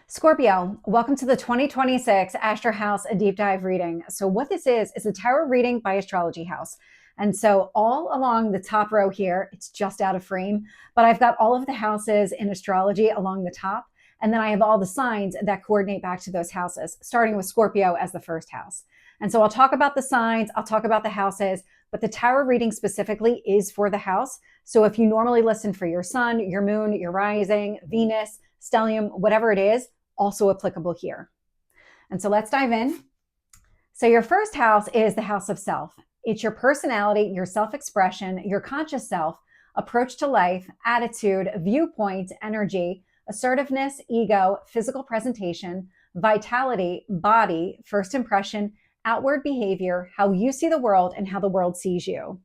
Scorpio, welcome to the 2026 AstroHouse Deep Dive reading. So what this is a tarot reading by Astrology House. And so all along the top row here, it's just out of frame, but I've got all of the houses in astrology along the top. And then I have all the signs that coordinate back to those houses, starting with Scorpio as the first house. And so I'll talk about the signs, I'll talk about the houses, but the tarot reading specifically is for the house. So if you normally listen for your sun, your moon, your rising, Venus, stellium, whatever it is, also applicable here. And so let's dive in. So your first house is the house of self. It's your personality, your self-expression, your conscious self, approach to life, attitude, viewpoint, energy, assertiveness, ego, physical presentation, vitality, body, first impression, outward behavior, how you see the world, and how the world sees you.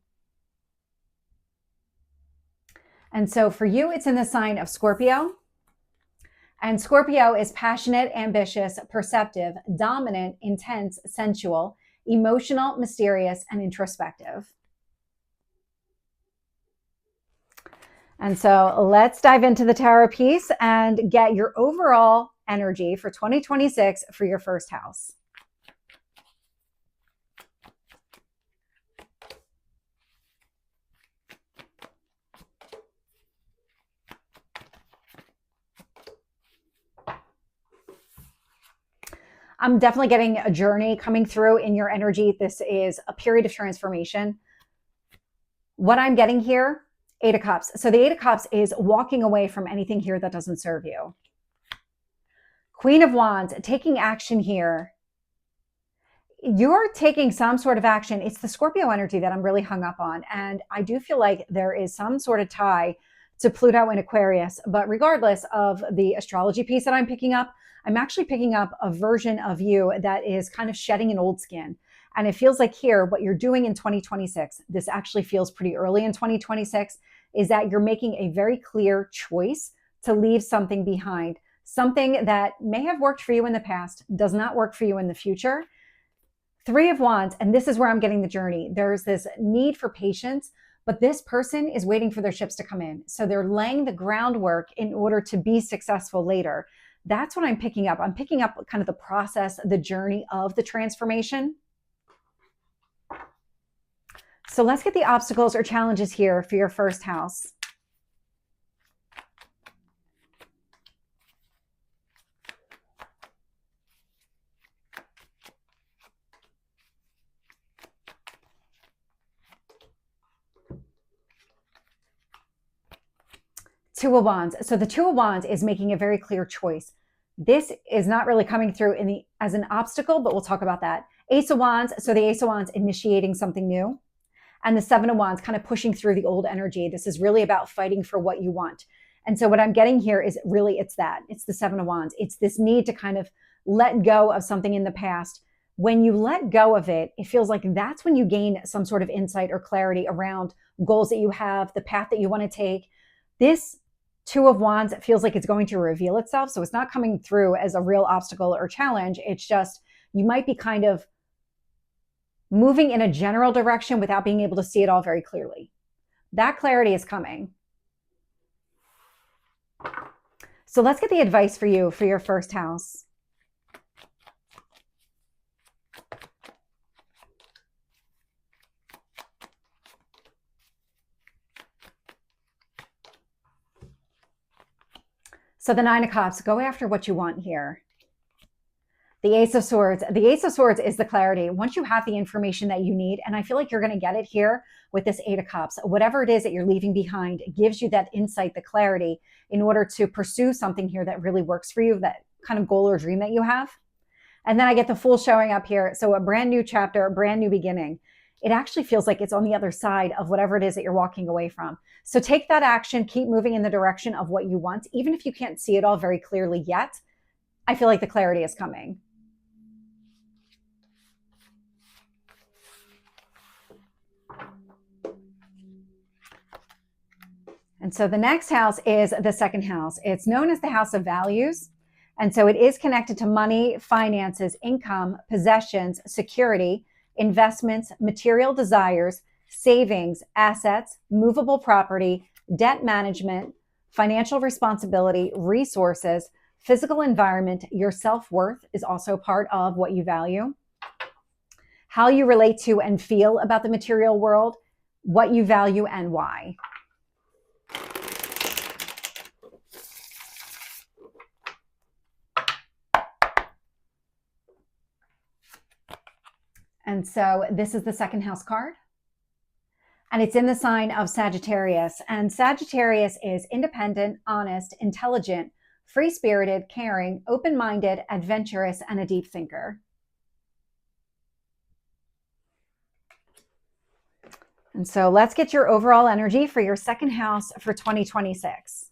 And so for you, it's in the sign of Scorpio. And Scorpio is passionate, ambitious, perceptive, dominant, intense, sensual, emotional, mysterious, and introspective. And so let's dive into the tarot piece and get your overall energy for 2026 for your first house. I'm definitely getting a journey coming through in your energy. This is a period of transformation. What I'm getting here, Eight of Cups. So the Eight of Cups is walking away from anything here that doesn't serve you. Queen of Wands, taking action here. You're taking some sort of action. It's the Scorpio energy that I'm really hung up on. And I do feel like there is some sort of tie to Pluto in Aquarius. But regardless of the astrology piece that I'm picking up, I'm actually picking up a version of you that is kind of shedding an old skin. And it feels like here, what you're doing in 2026, this actually feels pretty early in 2026, is that you're making a very clear choice to leave something behind. Something that may have worked for you in the past, does not work for you in the future. Three of Wands, and this is where I'm getting the journey. There's this need for patience, but this person is waiting for their ships to come in. So they're laying the groundwork in order to be successful later. That's what I'm picking up. I'm picking up kind of the process, the journey of the transformation. So let's get the obstacles or challenges here for your first house. Two of Wands. So the Two of Wands is making a very clear choice. This is not really coming through as an obstacle, but we'll talk about that. Ace of Wands. So the Ace of Wands initiating something new. And the Seven of Wands kind of pushing through the old energy. This is really about fighting for what you want. And so what I'm getting here is really, it's that. It's the Seven of Wands. It's this need to kind of let go of something in the past. When you let go of it, it feels like that's when you gain some sort of insight or clarity around goals that you have, the path that you want to take. This Two of Wands, it feels like it's going to reveal itself. So it's not coming through as a real obstacle or challenge. It's just, you might be kind of moving in a general direction without being able to see it all very clearly. That clarity is coming. So let's get the advice for you for your first house. So the Nine of Cups, go after what you want here. The Ace of Swords. The Ace of Swords is the clarity. Once you have the information that you need, and I feel like you're going to get it here with this Eight of Cups, whatever it is that you're leaving behind, it gives you that insight, the clarity in order to pursue something here that really works for you, that kind of goal or dream that you have. And then I get the Fool showing up here. So a brand new chapter, a brand new beginning. It actually feels like it's on the other side of whatever it is that you're walking away from. So take that action, keep moving in the direction of what you want. Even if you can't see it all very clearly yet, I feel like the clarity is coming. And so the next house is the second house. It's known as the house of values. And so it is connected to money, finances, income, possessions, security, investments, material desires, savings, assets, movable property, debt management, financial responsibility, resources, physical environment, your self-worth is also part of what you value. How you relate to and feel about the material world, what you value and why. And so this is the second house card. And it's in the sign of Sagittarius. And Sagittarius is independent, honest, intelligent, free-spirited, caring, open-minded, adventurous, and a deep thinker. And so let's get your overall energy for your second house for 2026.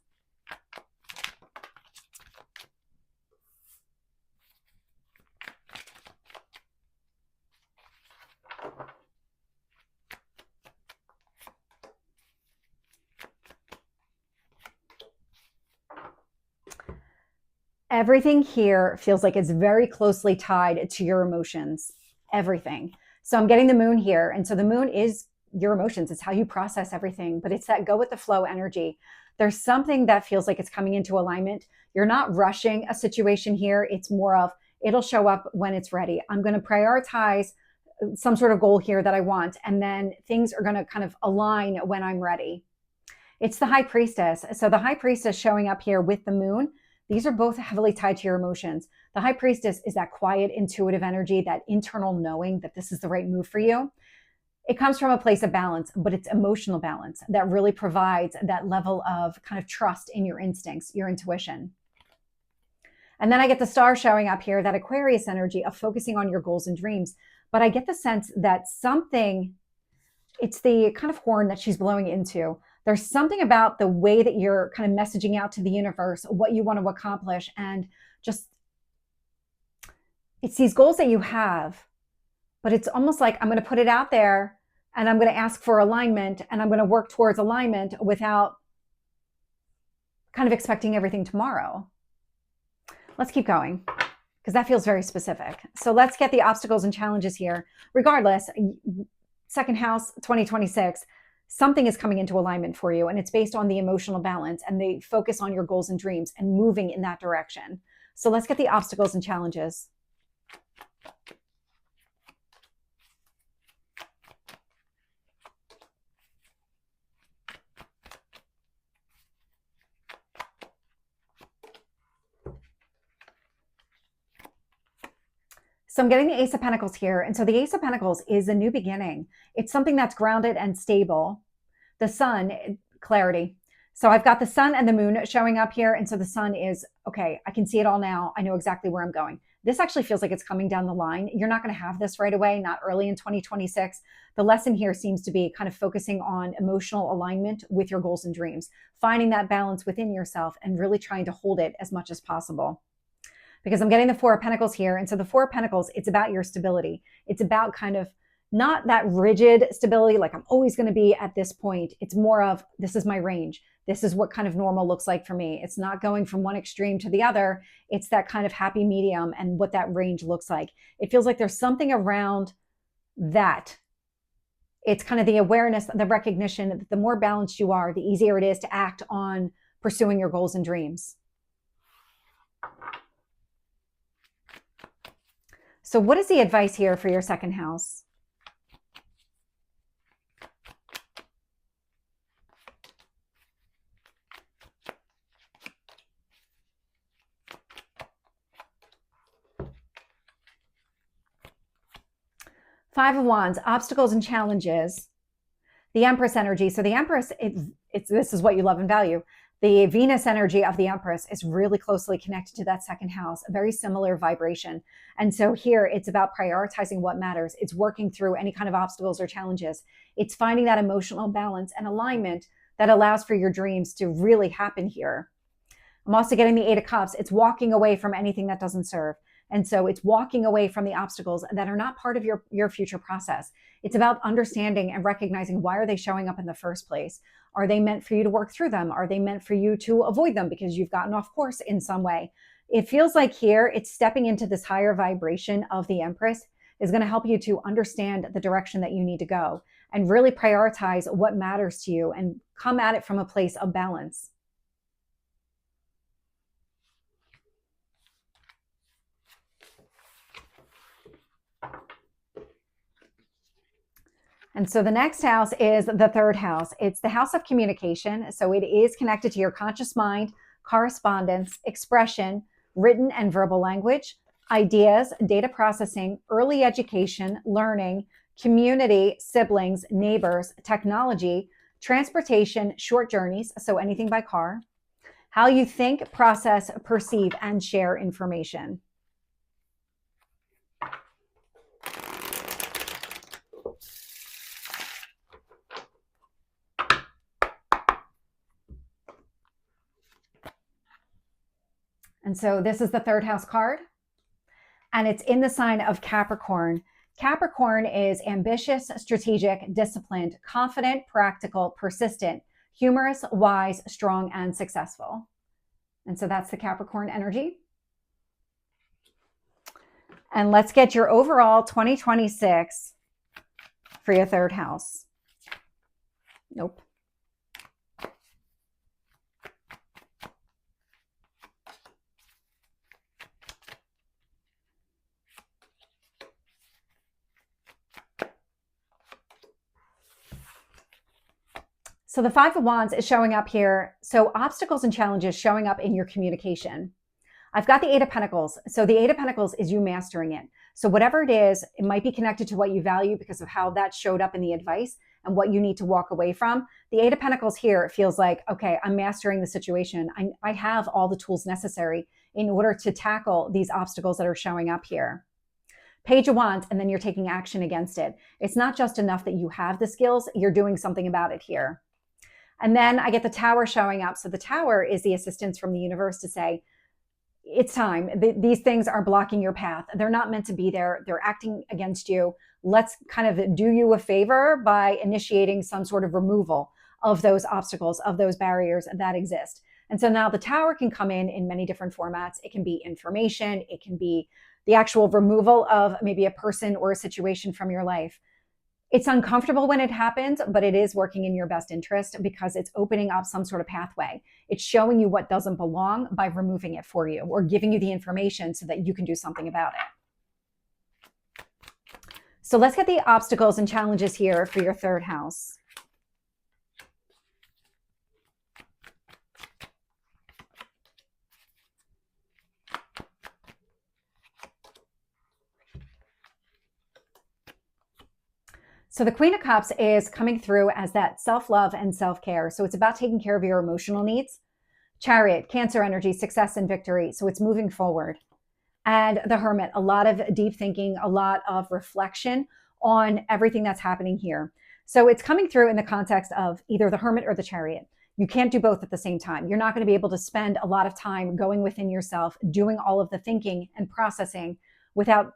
Everything here feels like it's very closely tied to your emotions. Everything. So I'm getting the moon here. And so the moon is your emotions. It's how you process everything, but it's that go with the flow energy. There's something that feels like it's coming into alignment. You're not rushing a situation here. It's more of, it'll show up when it's ready. I'm going to prioritize some sort of goal here that I want. And then things are going to kind of align when I'm ready. It's the high priestess. So the high priestess showing up here with the moon. These are both heavily tied to your emotions. The high priestess is that quiet, intuitive energy, that internal knowing that this is the right move for you. It comes from a place of balance, but it's emotional balance that really provides that level of kind of trust in your instincts, your intuition. And then I get the star showing up here, that Aquarius energy of focusing on your goals and dreams. But I get the sense that something, it's the kind of horn that she's blowing into. There's something about the way that you're kind of messaging out to the universe, what you want to accomplish, and just, it's these goals that you have, but it's almost like I'm going to put it out there and I'm going to ask for alignment and I'm going to work towards alignment without kind of expecting everything tomorrow. Let's keep going because that feels very specific. So let's get the obstacles and challenges here. Regardless, second house, 2026, something is coming into alignment for you, and it's based on the emotional balance and the focus on your goals and dreams and moving in that direction. So let's get the obstacles and challenges. So I'm getting the Ace of Pentacles here. And so the Ace of Pentacles is a new beginning. It's something that's grounded and stable. The sun, clarity. So I've got the sun and the moon showing up here. And so the sun is, okay, I can see it all now. I know exactly where I'm going. This actually feels like it's coming down the line. You're not going to have this right away, not early in 2026. The lesson here seems to be kind of focusing on emotional alignment with your goals and dreams, finding that balance within yourself and really trying to hold it as much as possible. Because I'm getting the Four of Pentacles here. And so the Four of Pentacles, it's about your stability. It's about kind of not that rigid stability, like I'm always going to be at this point. It's more of, this is my range. This is what kind of normal looks like for me. It's not going from one extreme to the other. It's that kind of happy medium and what that range looks like. It feels like there's something around that. It's kind of the awareness, the recognition that the more balanced you are, the easier it is to act on pursuing your goals and dreams. So what is the advice here for your second house? Five of Wands, obstacles and challenges. The Empress energy. So the Empress, this is what you love and value. The Venus energy of the Empress is really closely connected to that second house, a very similar vibration. And so here it's about prioritizing what matters. It's working through any kind of obstacles or challenges. It's finding that emotional balance and alignment that allows for your dreams to really happen here. I'm also getting the Eight of Cups. It's walking away from anything that doesn't serve. And so it's walking away from the obstacles that are not part of your future process. It's about understanding and recognizing, why are they showing up in the first place? Are they meant for you to work through them? Are they meant for you to avoid them because you've gotten off course in some way? It feels like here it's stepping into this higher vibration of the Empress is going to help you to understand the direction that you need to go and really prioritize what matters to you and come at it from a place of balance. And so the next house is the third house. It's the house of communication. So it is connected to your conscious mind, correspondence, expression, written and verbal language, ideas, data processing, early education, learning, community, siblings, neighbors, technology, transportation, short journeys, so anything by car, how you think, process, perceive, and share information. And so this is the third house card, and it's in the sign of Capricorn. Capricorn is ambitious, strategic, disciplined, confident, practical, persistent, humorous, wise, strong, and successful. And so that's the Capricorn energy. And let's get your overall 2026 for your third house. Nope. So the Five of Wands is showing up here. So obstacles and challenges showing up in your communication. I've got the Eight of Pentacles. So the Eight of Pentacles is you mastering it. So whatever it is, it might be connected to what you value because of how that showed up in the advice and what you need to walk away from. The Eight of Pentacles here, it feels like, okay, I'm mastering the situation. I have all the tools necessary in order to tackle these obstacles that are showing up here. Page of Wands, and then you're taking action against it. It's not just enough that you have the skills, you're doing something about it here. And then I get the Tower showing up. So the Tower is the assistance from the universe to say, it's time. These things are blocking your path. They're not meant to be there. They're acting against you. Let's kind of do you a favor by initiating some sort of removal of those obstacles, of those barriers that exist. And so now the Tower can come in many different formats. It can be information. It can be the actual removal of maybe a person or a situation from your life. It's uncomfortable when it happens, but it is working in your best interest because it's opening up some sort of pathway. It's showing you what doesn't belong by removing it for you or giving you the information so that you can do something about it. So let's get the obstacles and challenges here for your third house. So the Queen of Cups is coming through as that self-love and self-care. So it's about taking care of your emotional needs. Chariot, Cancer energy, success and victory. So it's moving forward. And the Hermit, a lot of deep thinking, a lot of reflection on everything that's happening here. So it's coming through in the context of either the Hermit or the Chariot. You can't do both at the same time. You're not going to be able to spend a lot of time going within yourself, doing all of the thinking and processing without,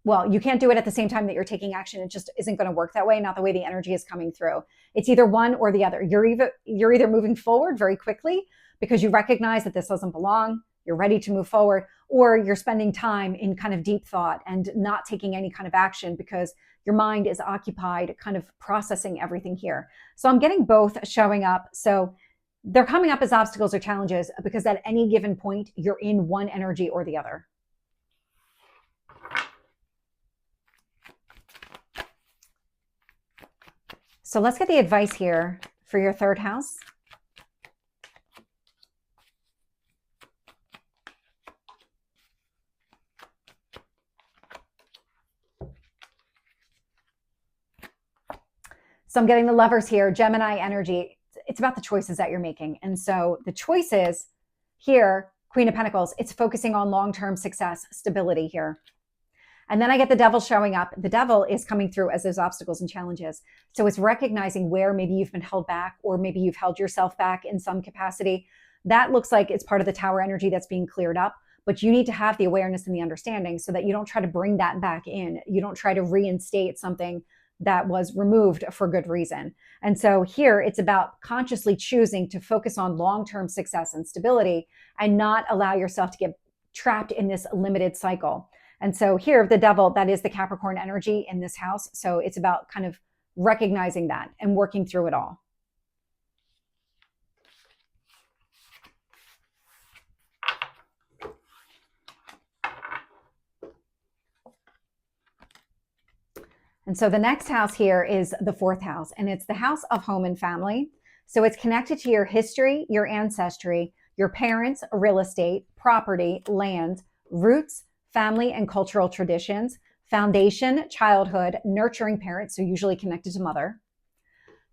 well, you can't do it at the same time that you're taking action. It just isn't going to work that way, not the way the energy is coming through. It's either one or the other. You're either moving forward very quickly because you recognize that this doesn't belong, you're ready to move forward, or you're spending time in kind of deep thought and not taking any kind of action because your mind is occupied kind of processing everything here. So I'm getting both showing up. So they're coming up as obstacles or challenges because at any given point, you're in one energy or the other. So let's get the advice here for your third house. So I'm getting the Lovers here, Gemini energy. It's about the choices that you're making. And so the choices here, Queen of Pentacles, it's focusing on long-term success, stability here. And then I get the Devil showing up. The Devil is coming through as those obstacles and challenges. So it's recognizing where maybe you've been held back or maybe you've held yourself back in some capacity. That looks like it's part of the Tower energy that's being cleared up. But you need to have the awareness and the understanding so that you don't try to bring that back in. You don't try to reinstate something that was removed for good reason. And so here it's about consciously choosing to focus on long-term success and stability and not allow yourself to get trapped in this limited cycle. And so here, the Devil, that is the Capricorn energy in this house. So it's about kind of recognizing that and working through it all. And so the next house here is the 4th house, and it's the house of home and family. So it's connected to your history, your ancestry, your parents, real estate, property, land, roots, family and cultural traditions, foundation, childhood, nurturing parents, so usually connected to mother,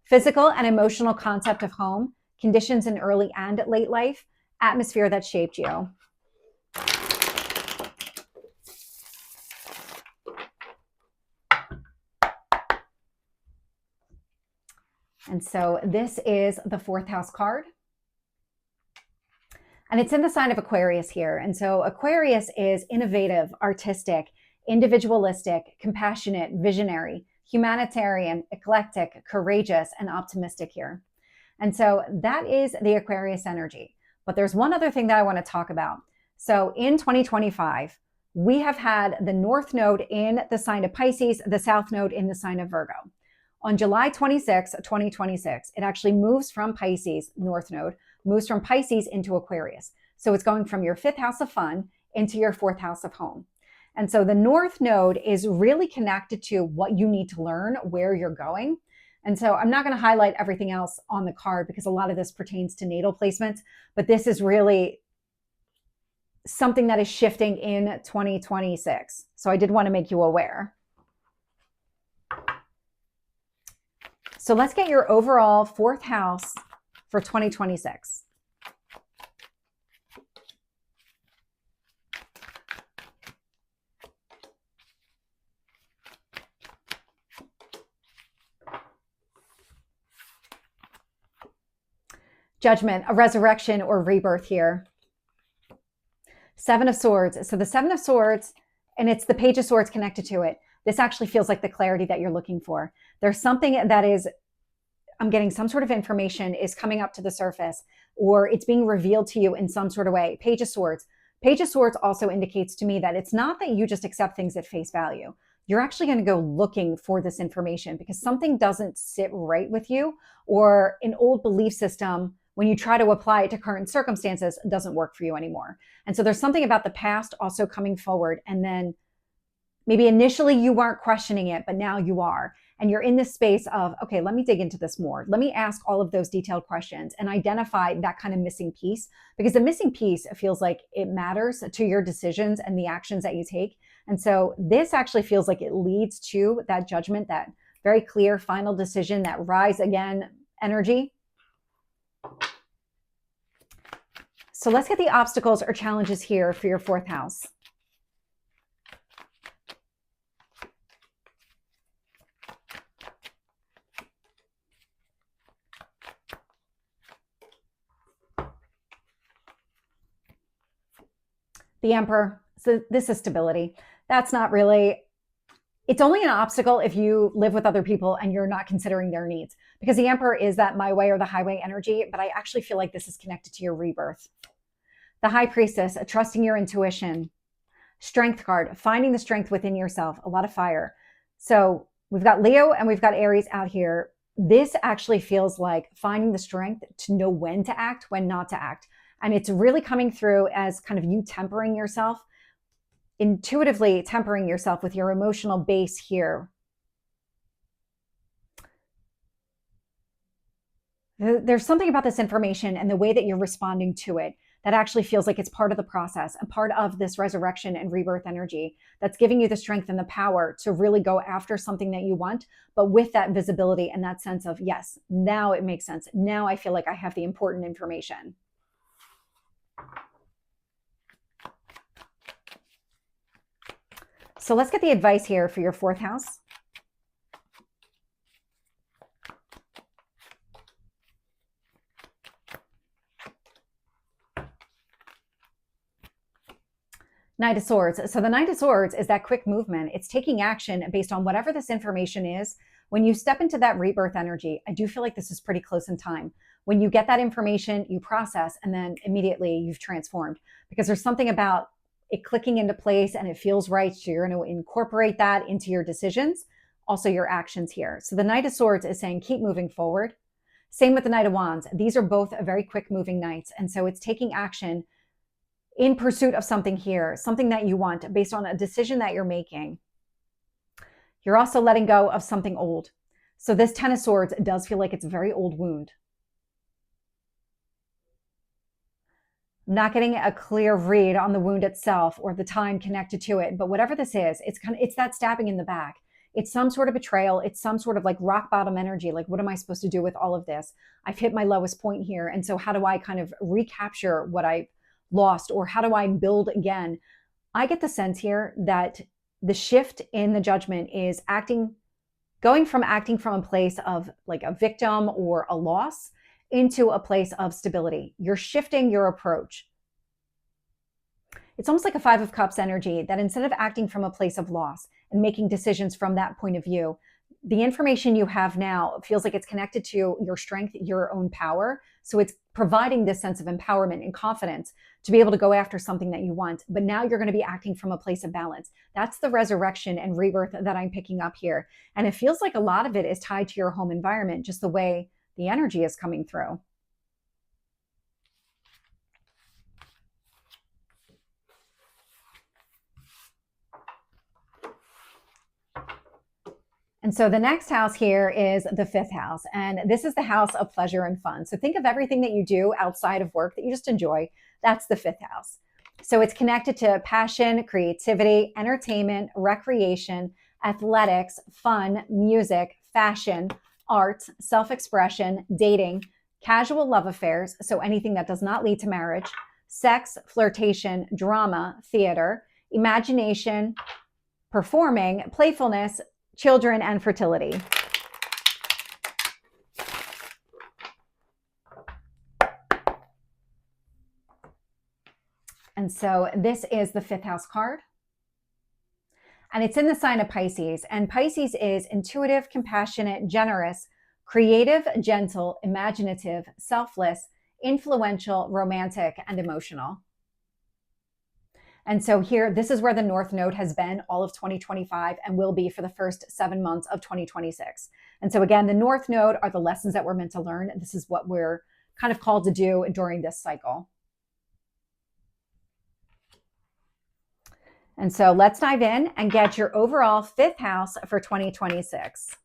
physical and emotional concept of home, conditions in early and late life, atmosphere that shaped you. And so this is the 4th house card. And it's in the sign of Aquarius here. And so Aquarius is innovative, artistic, individualistic, compassionate, visionary, humanitarian, eclectic, courageous, and optimistic here. And so that is the Aquarius energy. But there's one other thing that I want to talk about. So in 2025, we have had the North Node in the sign of Pisces, the South Node in the sign of Virgo. On July 26, 2026, it actually moves from Pisces, North Node, moves from Pisces into Aquarius. So it's going from your 5th house of fun into your 4th house of home. And so the North Node is really connected to what you need to learn, where you're going. And so I'm not going to highlight everything else on the card because a lot of this pertains to natal placements, but this is really something that is shifting in 2026. So I did want to make you aware. So let's get your overall 4th house for 2026. Judgment, a resurrection or rebirth here. 7 of Swords. So the 7 of Swords, and it's the Page of Swords connected to it. This actually feels like the clarity that you're looking for. There's something that is, I'm getting some sort of information is coming up to the surface, or it's being revealed to you in some sort of way. Page of Swords. Page of Swords also indicates to me that it's not that you just accept things at face value. You're actually going to go looking for this information because something doesn't sit right with you, or an old belief system, when you try to apply it to current circumstances, doesn't work for you anymore. And so there's something about the past also coming forward, and then maybe initially you weren't questioning it, but now you are. And you're in this space of, okay, let me dig into this more. Let me ask all of those detailed questions and identify that kind of missing piece, because the missing piece feels like it matters to your decisions and the actions that you take. And so this actually feels like it leads to that judgment, that very clear final decision, that rise again energy. So let's get the obstacles or challenges here for your 4th house. The Emperor. So this is stability. That's not really, it's only an obstacle if you live with other people and you're not considering their needs, because the Emperor is that my way or the highway energy, but I actually feel like this is connected to your rebirth. The High Priestess, trusting your intuition. Strength card, finding the strength within yourself, a lot of fire. So we've got Leo and we've got Aries out here. This actually feels like finding the strength to know when to act, when not to act. And it's really coming through as kind of you tempering yourself, intuitively tempering yourself with your emotional base here. There's something about this information and the way that you're responding to it that actually feels like it's part of the process, a part of this resurrection and rebirth energy that's giving you the strength and the power to really go after something that you want, but with that visibility and that sense of, yes, now it makes sense. Now I feel like I have the important information. So let's get the advice here for your 4th house. Knight of Swords. So the Knight of Swords is that quick movement. It's taking action based on whatever this information is. When you step into that rebirth energy, I do feel like this is pretty close in time. When you get that information, you process, and then immediately you've transformed, because there's something about it clicking into place and it feels right. So you're going to incorporate that into your decisions, also your actions here. So the Knight of Swords is saying, keep moving forward. Same with the Knight of Wands. These are both very quick moving knights. And so it's taking action in pursuit of something here, something that you want based on a decision that you're making. You're also letting go of something old. So this 10 of Swords does feel like it's a very old wound. Not getting a clear read on the wound itself or the time connected to it, but whatever this is, it's that stabbing in the back. It's some sort of betrayal. It's some sort of like rock bottom energy. Like, what am I supposed to do with all of this? I've hit my lowest point here. And so how do I kind of recapture what I lost, or how do I build again? I get the sense here that the shift in the judgment is going from acting from a place of like a victim or a loss into a place of stability. You're shifting your approach. It's almost like a 5 of Cups energy, that instead of acting from a place of loss and making decisions from that point of view, the information you have now feels like it's connected to your strength, your own power. So it's providing this sense of empowerment and confidence to be able to go after something that you want. But now you're going to be acting from a place of balance. That's the resurrection and rebirth that I'm picking up here. And it feels like a lot of it is tied to your home environment, just the way the energy is coming through. And so the next house here is the 5th house. And this is the house of pleasure and fun. So think of everything that you do outside of work that you just enjoy. That's the 5th house. So it's connected to passion, creativity, entertainment, recreation, athletics, fun, music, fashion, art, self-expression, dating, casual love affairs. So anything that does not lead to marriage, sex, flirtation, drama, theater, imagination, performing, playfulness, children, and fertility. And so this is the 5th house card. And it's in the sign of Pisces. And Pisces is intuitive, compassionate, generous, creative, gentle, imaginative, selfless, influential, romantic, and emotional. And so here, this is where the North Node has been all of 2025 and will be for the first 7 months of 2026. And so again, the North Node are the lessons that we're meant to learn. This is what we're kind of called to do during this cycle. And so let's dive in and get your overall 5th house for 2026.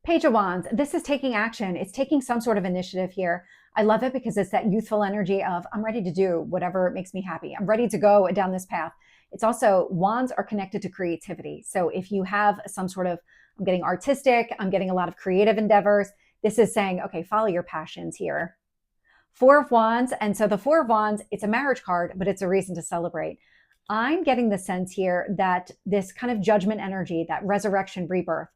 Page of Wands, this is taking action. It's taking some sort of initiative here. I love it because it's that youthful energy of, I'm ready to do whatever makes me happy. I'm ready to go down this path. It's also, wands are connected to creativity. So if you have some sort of, I'm getting artistic, I'm getting a lot of creative endeavors, this is saying, okay, follow your passions here. 4 of Wands. And so the 4 of Wands, it's a marriage card, but it's a reason to celebrate. I'm getting the sense here that this kind of judgment energy, that resurrection, rebirth,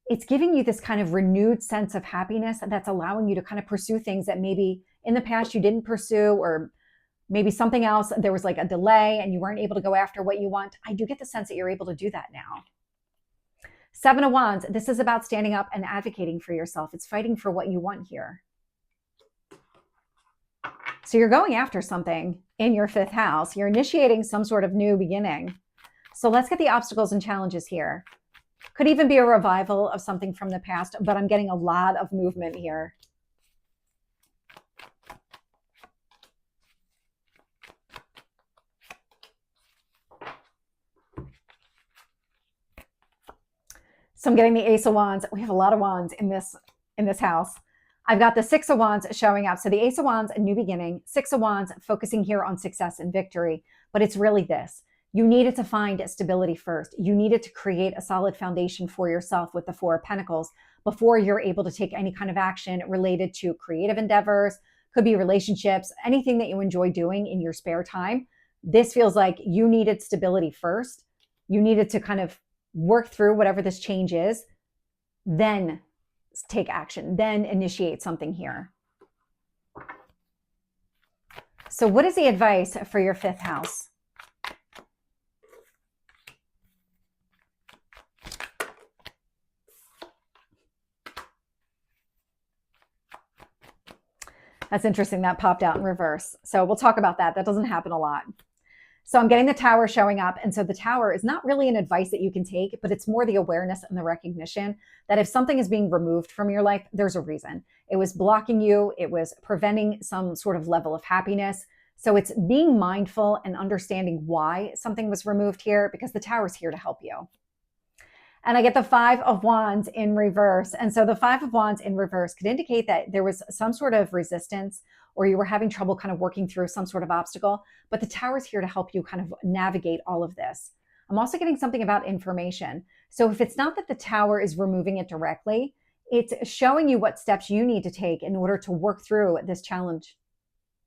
it's giving you this kind of renewed sense of happiness that's allowing you to kind of pursue things that maybe in the past you didn't pursue, or maybe something else, there was like a delay and you weren't able to go after what you want. I do get the sense that you're able to do that now. 7 of Wands, this is about standing up and advocating for yourself. It's fighting for what you want here. So you're going after something in your 5th house. You're initiating some sort of new beginning. So let's get the obstacles and challenges here. Could even be a revival of something from the past, but I'm getting a lot of movement here. So I'm getting the Ace of Wands. We have a lot of wands in this house. I've got the 6 of Wands showing up. So the Ace of Wands, a new beginning. 6 of Wands, focusing here on success and victory. But it's really this. You needed to find stability first. You needed to create a solid foundation for yourself with the 4 of Pentacles before you're able to take any kind of action related to creative endeavors, could be relationships, anything that you enjoy doing in your spare time. This feels like you needed stability first. You needed to kind of work through whatever this change is, then take action, then initiate something here. So what is the advice for your 5th house? That's interesting. That popped out in reverse. So we'll talk about that. That doesn't happen a lot. So I'm getting the Tower showing up. And so the Tower is not really an advice that you can take, but it's more the awareness and the recognition that if something is being removed from your life, there's a reason. It was blocking you. It was preventing some sort of level of happiness. So it's being mindful and understanding why something was removed here, because the Tower is here to help you. And I get the Five of Wands in reverse. And so the Five of Wands in reverse could indicate that there was some sort of resistance, or you were having trouble kind of working through some sort of obstacle, but the Tower is here to help you kind of navigate all of this. I'm also getting something about information. So if it's not that the Tower is removing it directly, it's showing you what steps you need to take in order to work through this challenge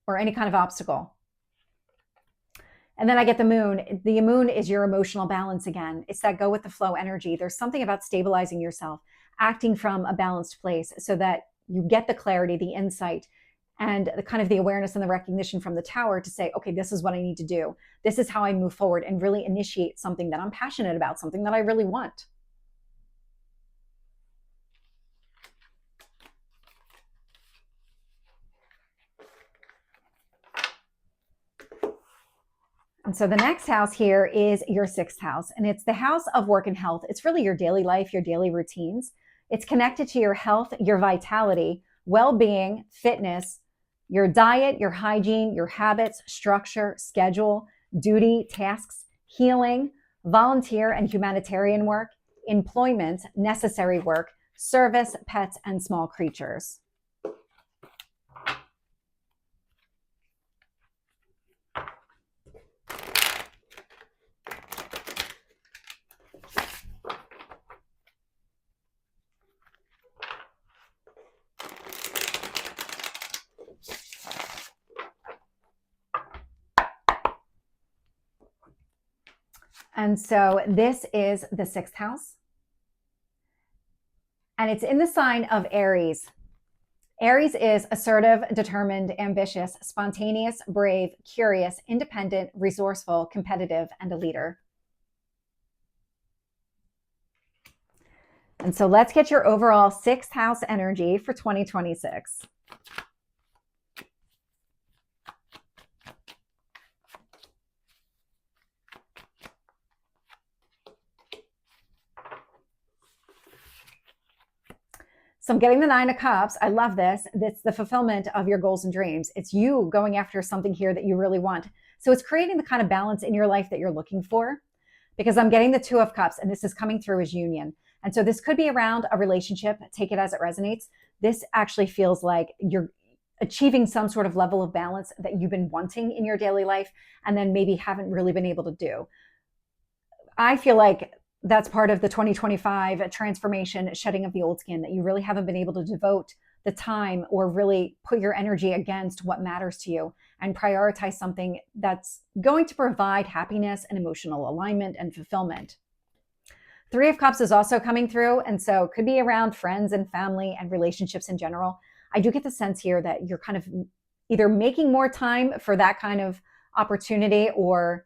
or any kind of obstacle. And then I get the Moon. The Moon is your emotional balance again. It's that go with the flow energy. There's something about stabilizing yourself, acting from a balanced place so that you get the clarity, the insight, and the kind of the awareness and the recognition from the Tower to say, okay, this is what I need to do. This is how I move forward and really initiate something that I'm passionate about, something that I really want. And so the next house here is your 6th house, and it's the house of work and health. It's really your daily life, your daily routines. It's connected to your health, your vitality, well-being, fitness, your diet, your hygiene, your habits, structure, schedule, duty, tasks, healing, volunteer and humanitarian work, employment, necessary work, service, pets, and small creatures. And so this is the 6th house. And it's in the sign of Aries. Aries is assertive, determined, ambitious, spontaneous, brave, curious, independent, resourceful, competitive, and a leader. And so let's get your overall 6th house energy for 2026. So I'm getting the 9 of Cups. I love this. It's the fulfillment of your goals and dreams. It's you going after something here that you really want. So it's creating the kind of balance in your life that you're looking for, because I'm getting the 2 of Cups, and this is coming through as union. And so this could be around a relationship. Take it as it resonates. This actually feels like you're achieving some sort of level of balance that you've been wanting in your daily life and then maybe haven't really been able to do. I feel like that's part of the 2025 transformation, shedding of the old skin, that you really haven't been able to devote the time or really put your energy against what matters to you and prioritize something that's going to provide happiness and emotional alignment and fulfillment. 3 of Cups is also coming through, and so it could be around friends and family and relationships in general. I do get the sense here that you're kind of either making more time for that kind of opportunity, or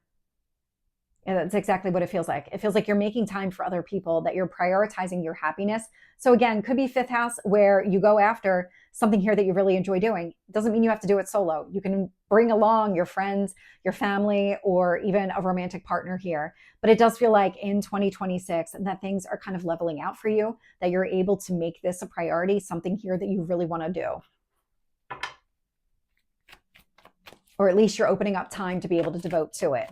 that's exactly what it feels like. It feels like you're making time for other people, that you're prioritizing your happiness. So again, could be 5th house where you go after something here that you really enjoy doing. It doesn't mean you have to do it solo. You can bring along your friends, your family, or even a romantic partner here. But it does feel like in 2026 that things are kind of leveling out for you, that you're able to make this a priority, something here that you really want to do. Or at least you're opening up time to be able to devote to it.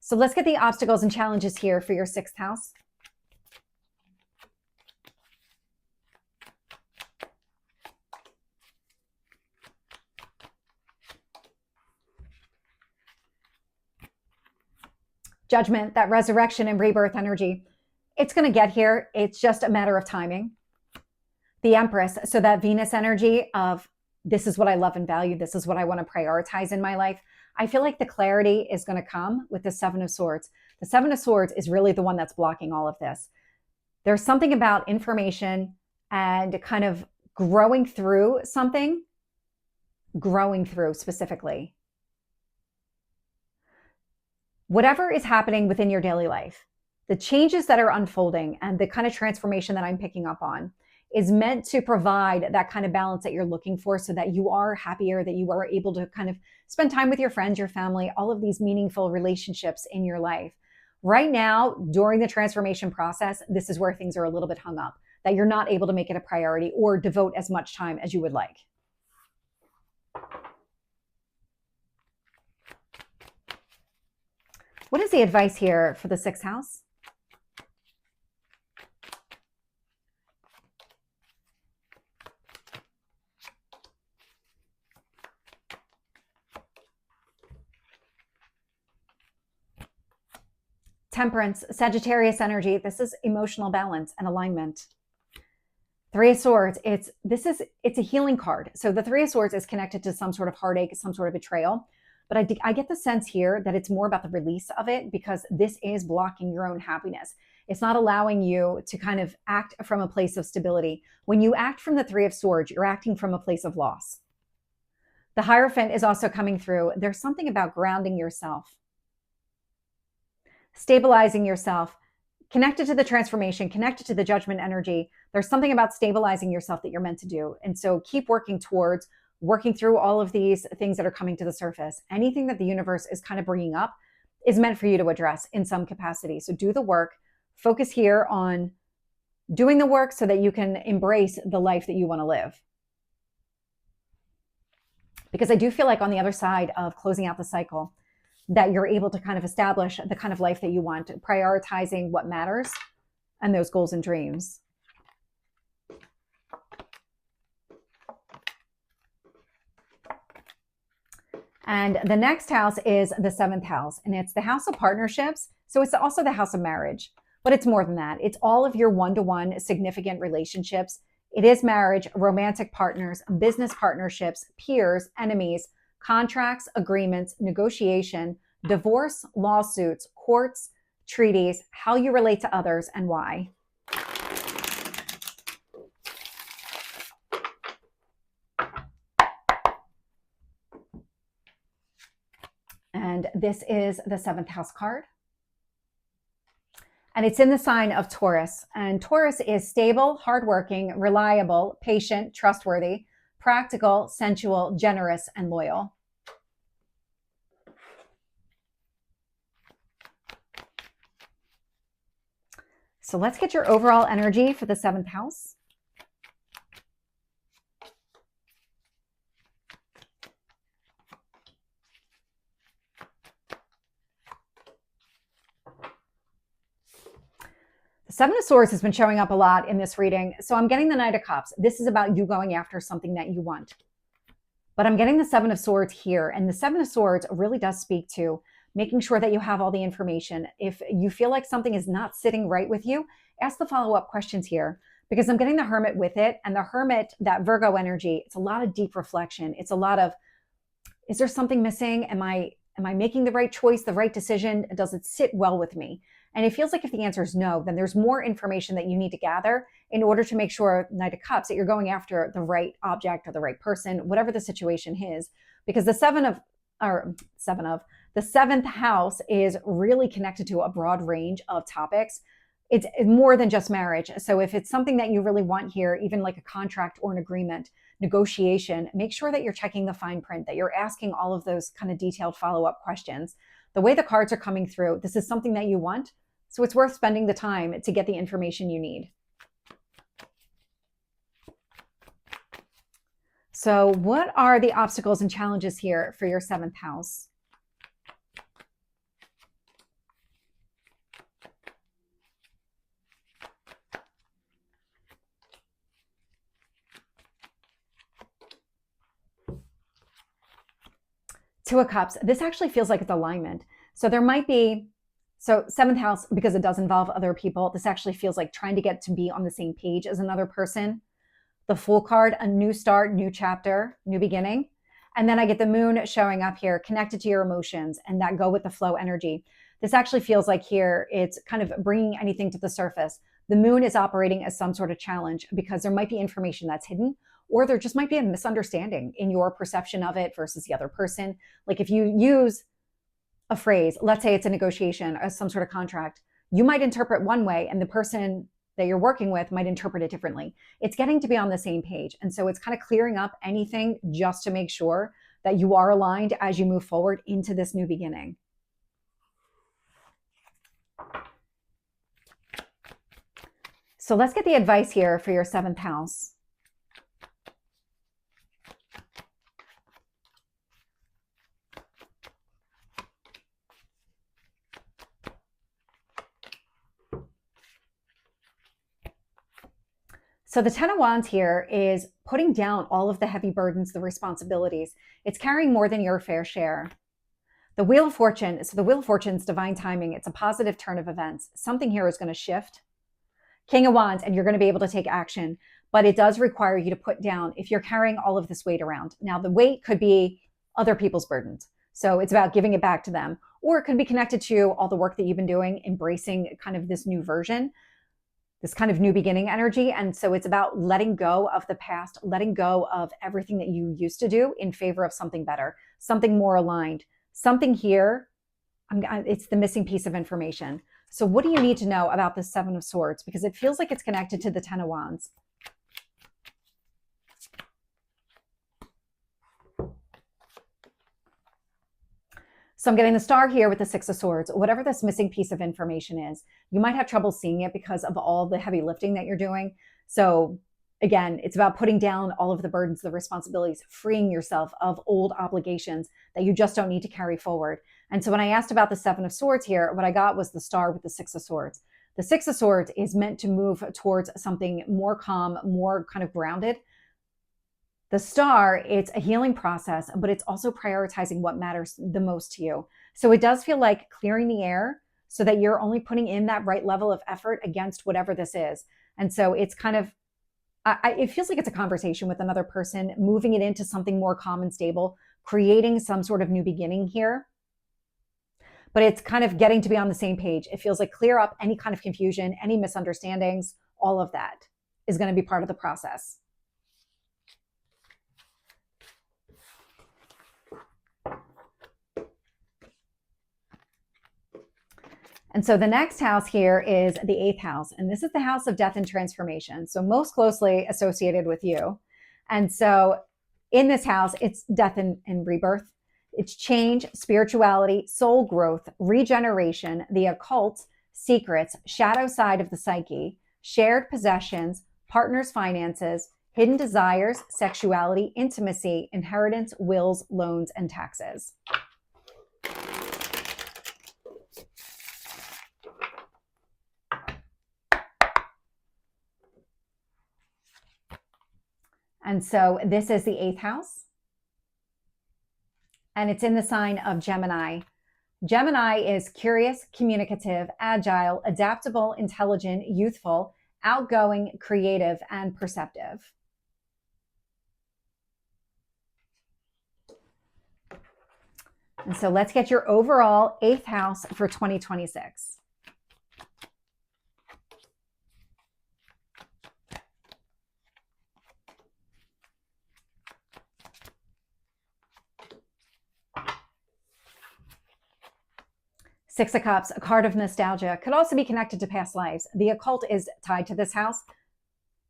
So let's get the obstacles and challenges here for your 6th house. Judgment, that resurrection and rebirth energy. It's going to get here. It's just a matter of timing. The Empress, so that Venus energy of this is what I love and value. This is what I want to prioritize in my life. I feel like the clarity is going to come with the 7 of Swords. The 7 of Swords is really the one that's blocking all of this. There's something about information and kind of growing through something, growing through specifically. Whatever is happening within your daily life, the changes that are unfolding and the kind of transformation that I'm picking up on is meant to provide that kind of balance that you're looking for so that you are happier, that you are able to kind of spend time with your friends, your family, all of these meaningful relationships in your life. Right now, during the transformation process, this is where things are a little bit hung up, that you're not able to make it a priority or devote as much time as you would like. What is the advice here for the 6th house? Temperance, Sagittarius energy. This is emotional balance and alignment. 3 of Swords, it's a healing card. So the 3 of Swords is connected to some sort of heartache, some sort of betrayal. But I get the sense here that it's more about the release of it, because this is blocking your own happiness. It's not allowing you to kind of act from a place of stability. When you act from the 3 of Swords, you're acting from a place of loss. The Hierophant is also coming through. There's something about grounding yourself, stabilizing yourself, connected to the transformation, connected to the Judgment energy. There's something about stabilizing yourself that you're meant to do. And so keep working towards working through all of these things that are coming to the surface. Anything that the universe is kind of bringing up is meant for you to address in some capacity. So do the work, focus here on doing the work so that you can embrace the life that you want to live. Because I do feel like on the other side of closing out the cycle, that you're able to kind of establish the kind of life that you want, prioritizing what matters and those goals and dreams. And the next house is the 7th house, and it's the house of partnerships. So it's also the house of marriage, but it's more than that. It's all of your one-to-one significant relationships. It is marriage, romantic partners, business partnerships, peers, enemies, contracts, agreements, negotiation, divorce, lawsuits, courts, treaties, how you relate to others, and why. And this is the 7th house card. And it's in the sign of Taurus. And Taurus is stable, hardworking, reliable, patient, trustworthy, practical, sensual, generous, and loyal. So let's get your overall energy for the 7th house. The 7 of Swords has been showing up a lot in this reading. So I'm getting the Knight of Cups. This is about you going after something that you want. But I'm getting the 7 of Swords here. And the 7 of Swords really does speak to making sure that you have all the information. If you feel like something is not sitting right with you, ask the follow-up questions here, because I'm getting the Hermit with it. And the Hermit, that Virgo energy, it's a lot of deep reflection. It's a lot of, is there something missing? Am I making the right choice, the right decision? Does it sit well with me? And it feels like if the answer is no, then there's more information that you need to gather in order to make sure, Knight of Cups, that you're going after the right object or the right person, whatever the situation is. Because the 7th house is really connected to a broad range of topics. It's more than just marriage. So if it's something that you really want here, even like a contract or an agreement, negotiation, make sure that you're checking the fine print, that you're asking all of those kind of detailed follow-up questions. The way the cards are coming through, this is something that you want. So it's worth spending the time to get the information you need. So what are the obstacles and challenges here for your 7th house? Two of Cups. This actually feels like it's alignment. So there might be, so 7th house, because it does involve other people, this actually feels like trying to get to be on the same page as another person. The Fool card, a new start, new chapter, new beginning. And then I get the Moon showing up here, connected to your emotions and that go with the flow energy. This actually feels like here, it's kind of bringing anything to the surface. The Moon is operating as some sort of challenge because there might be information that's hidden, or there just might be a misunderstanding in your perception of it versus the other person. Like if you use a phrase, let's say it's a negotiation or some sort of contract, you might interpret one way and the person that you're working with might interpret it differently. It's getting to be on the same page. And so it's kind of clearing up anything just to make sure that you are aligned as you move forward into this new beginning. So let's get the advice here for your 7th house. So the 10 of Wands here is putting down all of the heavy burdens, the responsibilities. It's carrying more than your fair share. The Wheel of Fortune, so the Wheel of Fortune's divine timing. It's a positive turn of events. Something here is going to shift. King of Wands, and you're going to be able to take action, but it does require you to put down if you're carrying all of this weight around. Now, the weight could be other people's burdens. So it's about giving it back to them, or it could be connected to all the work that you've been doing, embracing kind of this new version, this kind of new beginning energy. And so it's about letting go of the past, letting go of everything that you used to do in favor of something better, something more aligned, something here. It's the missing piece of information. So what do you need to know about the 7 of Swords? Because it feels like it's connected to the 10 of Wands. So I'm getting the Star here with the 6 of Swords. Whatever this missing piece of information is, you might have trouble seeing it because of all the heavy lifting that you're doing. So again, it's about putting down all of the burdens, the responsibilities, freeing yourself of old obligations that you just don't need to carry forward. And so when I asked about the 7 of Swords here, what I got was the Star with the 6 of Swords. The 6 of Swords is meant to move towards something more calm, more kind of grounded. The Star, it's a healing process, but it's also prioritizing what matters the most to you. So it does feel like clearing the air so that you're only putting in that right level of effort against whatever this is. And so it's kind of, it feels like it's a conversation with another person, moving it into something more calm and stable, creating some sort of new beginning here. But it's kind of getting to be on the same page. It feels like clear up any kind of confusion, any misunderstandings, all of that is going to be part of the process. And so the next house here is the 8th house, and this is the house of death and transformation. So most closely associated with you. And so in this house, it's death and rebirth. It's change, spirituality, soul growth, regeneration, the occult, secrets, shadow side of the psyche, shared possessions, partners' finances, hidden desires, sexuality, intimacy, inheritance, wills, loans, and taxes. And so this is the 8th house. And it's in the sign of Gemini. Gemini is curious, communicative, agile, adaptable, intelligent, youthful, outgoing, creative, and perceptive. And so let's get your overall 8th house for 2026. Six of Cups, a card of nostalgia, could also be connected to past lives. The occult is tied to this house.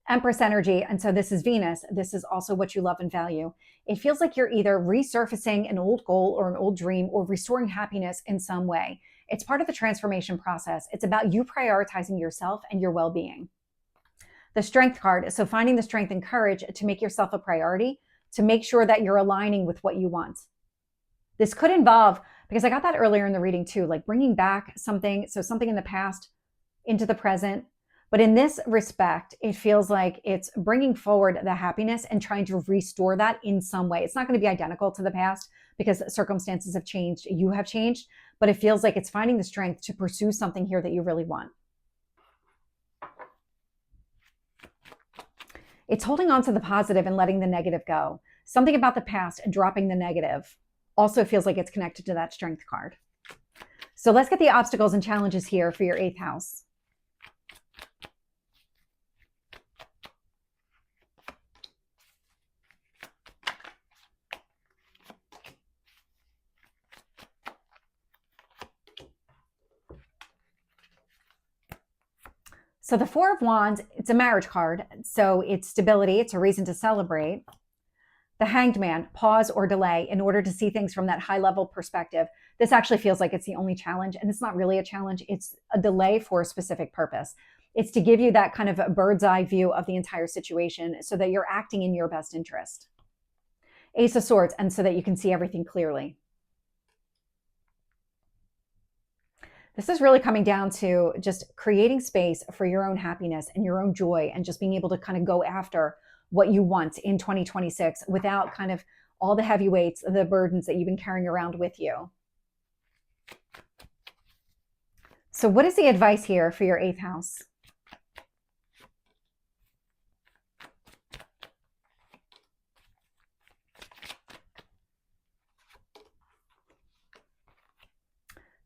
Empress energy, and so this is Venus. This is also what you love and value. It feels like you're either resurfacing an old goal or an old dream or restoring happiness in some way. It's part of the transformation process. It's about you prioritizing yourself and your well-being. The Strength card, so finding the strength and courage to make yourself a priority, to make sure that you're aligning with what you want. This could involve, because I got that earlier in the reading too, like bringing back something, so something in the past into the present. But in this respect, it feels like it's bringing forward the happiness and trying to restore that in some way. It's not going to be identical to the past because circumstances have changed, you have changed, but it feels like it's finding the strength to pursue something here that you really want. It's holding on to the positive and letting the negative go. Something about the past and dropping the negative also feels like it's connected to that Strength card. So let's get the obstacles and challenges here for your 8th house. So the Four of Wands, it's a marriage card. So it's stability. It's a reason to celebrate. The Hanged Man, pause or delay in order to see things from that high level perspective. This actually feels like it's the only challenge, and it's not really a challenge. It's a delay for a specific purpose. It's to give you that kind of a bird's eye view of the entire situation so that you're acting in your best interest. Ace of Swords, and so that you can see everything clearly. This is really coming down to just creating space for your own happiness and your own joy, and just being able to kind of go after what you want in 2026 without kind of all the heavy weights, the burdens that you've been carrying around with you. So what is the advice here for your 8th house?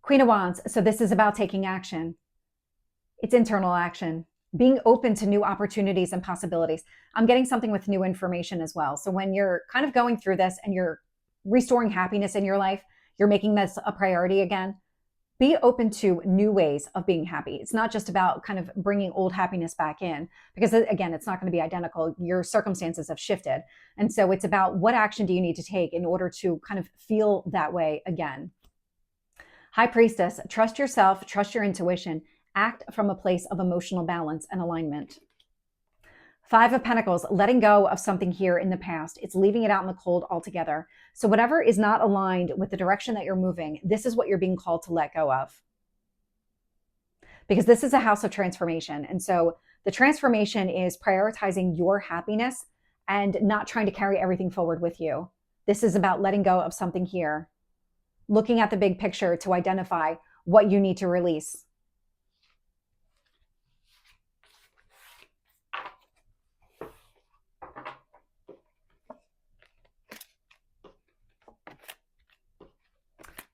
Queen of Wands. So this is about taking action. It's internal action, being open to new opportunities and possibilities. I'm getting something with new information as well. So when you're kind of going through this and you're restoring happiness in your life, you're making this a priority again, be open to new ways of being happy. It's not just about kind of bringing old happiness back in, because again, it's not going to be identical. Your circumstances have shifted. And so it's about what action do you need to take in order to kind of feel that way again. High Priestess, trust yourself, trust your intuition, act from a place of emotional balance and alignment. 5 of Pentacles, letting go of something here in the past. It's leaving it out in the cold altogether. So whatever is not aligned with the direction that you're moving, this is what you're being called to let go of. Because this is a house of transformation. And so the transformation is prioritizing your happiness and not trying to carry everything forward with you. This is about letting go of something here, looking at the big picture to identify what you need to release.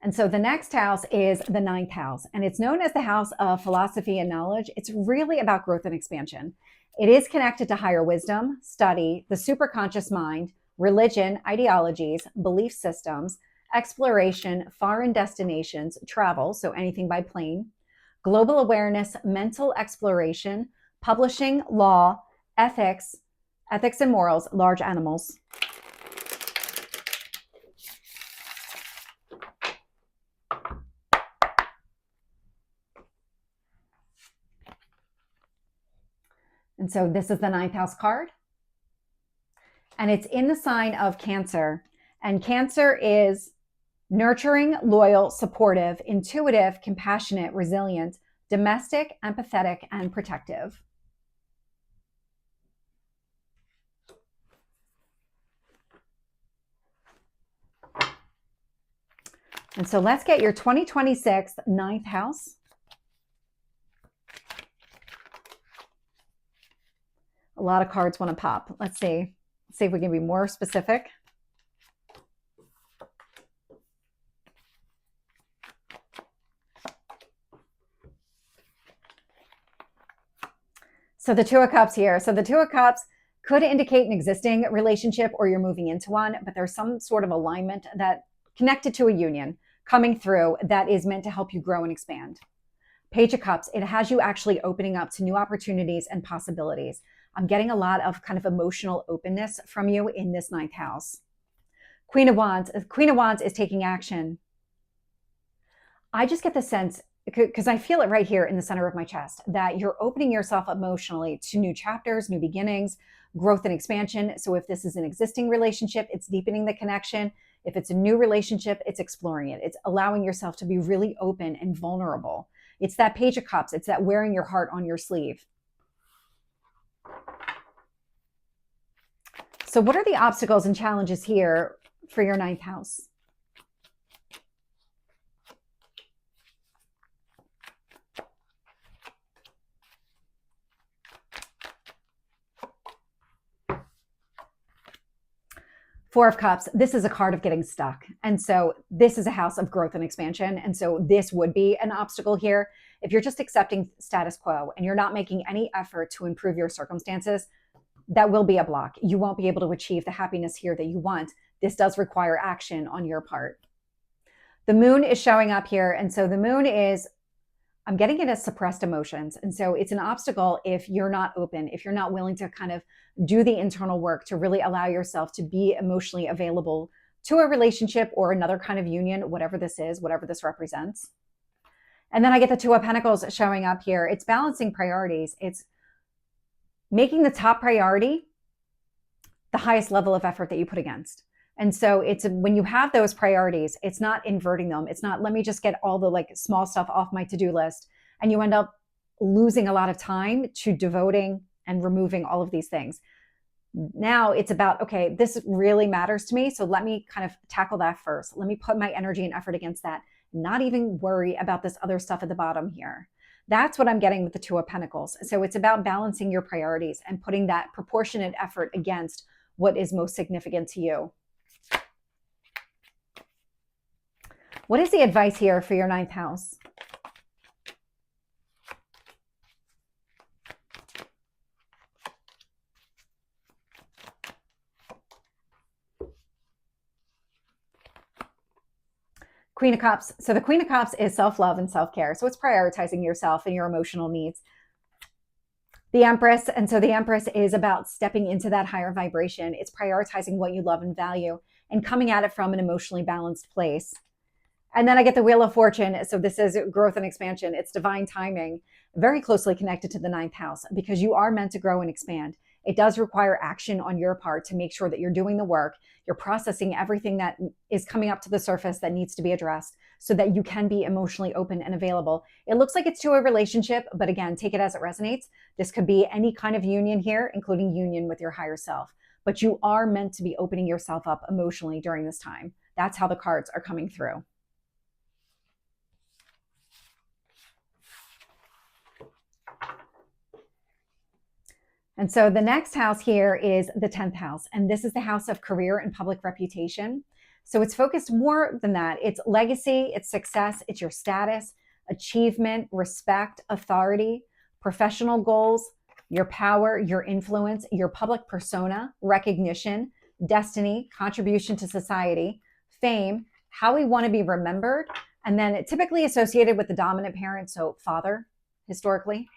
And so the next house is the 9th house, and it's known as the house of philosophy and knowledge. It's really about growth and expansion. It is connected to higher wisdom, study, the superconscious mind, religion, ideologies, belief systems, exploration, foreign destinations, travel, so anything by plane, global awareness, mental exploration, publishing, law, ethics and morals, large animals. And so this is the 9th house card. And it's in the sign of Cancer. And Cancer is nurturing, loyal, supportive, intuitive, compassionate, resilient, domestic, empathetic, and protective. And so let's get your 2026 9th house. A lot of cards want to pop. Let's see. Let's see if we can be more specific. So the 2 of Cups here. So the 2 of Cups could indicate an existing relationship or you're moving into one, but there's some sort of alignment that connected to a union coming through that is meant to help you grow and expand. Page of Cups, it has you actually opening up to new opportunities and possibilities. I'm getting a lot of kind of emotional openness from you in this 9th house. Queen of Wands is taking action. I just get the sense, because I feel it right here in the center of my chest, that you're opening yourself emotionally to new chapters, new beginnings, growth and expansion. So if this is an existing relationship, it's deepening the connection. If it's a new relationship, it's exploring it. It's allowing yourself to be really open and vulnerable. It's that Page of Cups. It's that wearing your heart on your sleeve. So what are the obstacles and challenges here for your 9th house? Four of Cups, this is a card of getting stuck. And so this is a house of growth and expansion. And so this would be an obstacle here. If you're just accepting status quo and you're not making any effort to improve your circumstances, that will be a block. You won't be able to achieve the happiness here that you want. This does require action on your part. The moon is showing up here. And so the moon is I'm getting it as suppressed emotions. And so it's an obstacle if you're not open, if you're not willing to kind of do the internal work to really allow yourself to be emotionally available to a relationship or another kind of union, whatever this is, whatever this represents. And then I get the Two of Pentacles showing up here. It's balancing priorities. It's making the top priority the highest level of effort that you put against. And so it's when you have those priorities, it's not inverting them. It's not, let me just get all the like small stuff off my to-do list. And you end up losing a lot of time to devoting and removing all of these things. Now it's about, okay, this really matters to me. So let me kind of tackle that first. Let me put my energy and effort against that. Not even worry about this other stuff at the bottom here. That's what I'm getting with the Two of Pentacles. So it's about balancing your priorities and putting that proportionate effort against what is most significant to you. What is the advice here for your 9th house? Queen of Cups. So the Queen of Cups is self-love and self-care. So it's prioritizing yourself and your emotional needs. The Empress. And so the Empress is about stepping into that higher vibration. It's prioritizing what you love and value and coming at it from an emotionally balanced place. And then I get the Wheel of Fortune. So this is growth and expansion. It's divine timing, very closely connected to the 9th house because you are meant to grow and expand. It does require action on your part to make sure that you're doing the work. You're processing everything that is coming up to the surface that needs to be addressed so that you can be emotionally open and available. It looks like it's to a relationship, but again, take it as it resonates. This could be any kind of union here, including union with your higher self. But you are meant to be opening yourself up emotionally during this time. That's how the cards are coming through. And so the next house here is the 10th house. And this is the house of career and public reputation. So it's focused more than that. It's legacy, it's success, it's your status, achievement, respect, authority, professional goals, your power, your influence, your public persona, recognition, destiny, contribution to society, fame, how we want to be remembered. And then it typically associated with the dominant parent, so father, historically.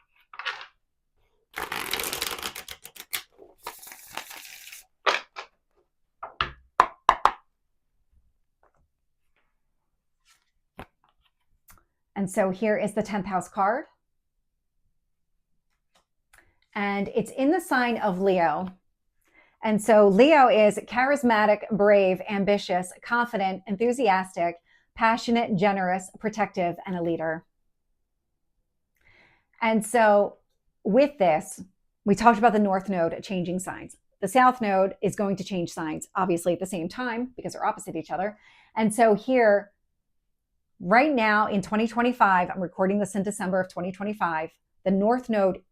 And so here is the 10th house card. And it's in the sign of Leo. And so Leo is charismatic, brave, ambitious, confident, enthusiastic, passionate, generous, protective, and a leader. And so with this, we talked about the North Node changing signs. The South Node is going to change signs, obviously at the same time, because they're opposite each other. And so here, right now in 2025, I'm recording this in December of 2025, the North Node